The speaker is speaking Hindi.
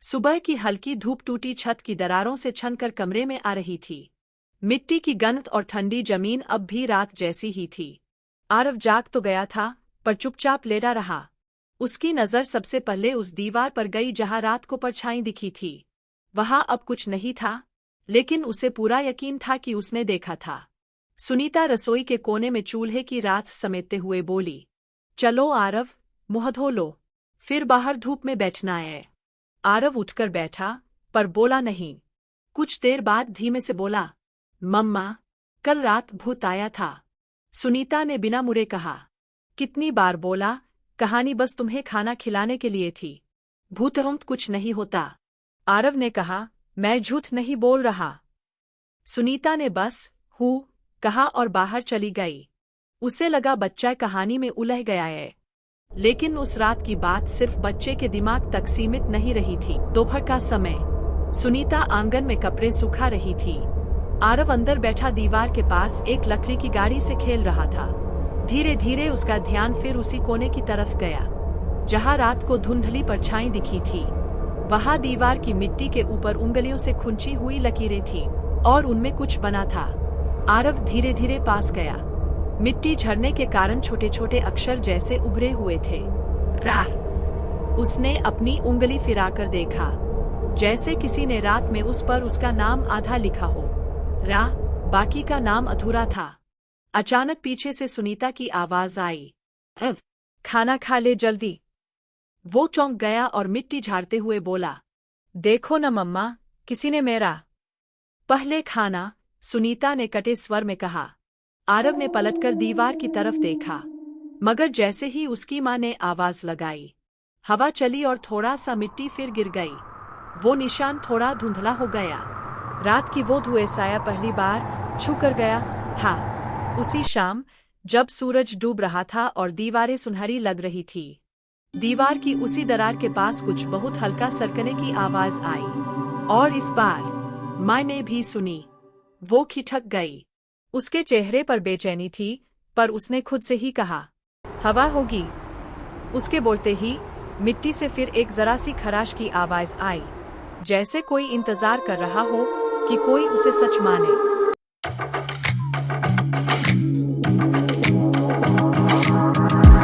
सुबह की हल्की धूप टूटी छत की दरारों से छनकर कमरे में आ रही थी। मिट्टी की गंध और ठंडी जमीन अब भी रात जैसी ही थी। आरव जाग तो गया था, पर चुपचाप लेटा रहा। उसकी नज़र सबसे पहले उस दीवार पर गई जहां रात को परछाई दिखी थी। वहां अब कुछ नहीं था, लेकिन उसे पूरा यकीन था कि उसने देखा था। सुनीता रसोई के कोने में चूल्हे की राख समेटते हुए बोली, चलो आरव, मुंह धो लो, फिर बाहर धूप में बैठना है। आरव उठकर बैठा, पर बोला नहीं। कुछ देर बाद धीमे से बोला, मम्मा, कल रात भूत आया था। सुनीता ने बिना मुड़े कहा, कितनी बार बोला, कहानी बस तुम्हें खाना खिलाने के लिए थी। भूत कुछ नहीं होता। आरव ने कहा, मैं झूठ नहीं बोल रहा। सुनीता ने बस हूँ कहा और बाहर चली गई। उसे लगा बच्चा कहानी में उलझ गया है। लेकिन उस रात की बात सिर्फ बच्चे के दिमाग तक सीमित नहीं रही थी। दोपहर का समय, सुनीता आंगन में कपड़े सुखा रही थी। आरव अंदर बैठा दीवार के पास एक लकड़ी की गाड़ी से खेल रहा था। धीरे धीरे उसका ध्यान फिर उसी कोने की तरफ गया जहां रात को धुंधली परछाई दिखी थी। वहां दीवार की मिट्टी के ऊपर उंगलियों से खुंची हुई लकीरें थी और उनमें कुछ बना था। आरव धीरे धीरे पास गया। मिट्टी झरने के कारण छोटे छोटे अक्षर जैसे उभरे हुए थे। रा। उसने अपनी उंगली फिराकर देखा, जैसे किसी ने रात में उस पर उसका नाम आधा लिखा हो। रा, बाकी का नाम अधूरा था। अचानक पीछे से सुनीता की आवाज आई, खाना खा ले जल्दी। वो चौंक गया और मिट्टी झाड़ते हुए बोला, देखो न मम्मा, किसी ने मेरा पहले खाना। सुनीता ने कटे स्वर में कहा। आरव ने पलटकर दीवार की तरफ देखा, मगर जैसे ही उसकी मां ने आवाज लगाई, हवा चली और थोड़ा सा मिट्टी फिर गिर गई। वो निशान थोड़ा धुंधला हो गया। रात की वो धुएं साया पहली बार छू कर गया था। उसी शाम, जब सूरज डूब रहा था और दीवारें सुनहरी लग रही थी, दीवार की उसी दरार के पास कुछ बहुत हल्का सरकने की आवाज आई, और इस बार माँ ने भी सुनी। वो खिठक गई। उसके चेहरे पर बेचैनी थी, पर उसने खुद से ही कहा, हवा होगी। उसके बोलते ही मिट्टी से फिर एक जरा सी खराश की आवाज आई, जैसे कोई इंतजार कर रहा हो कि कोई उसे सच माने।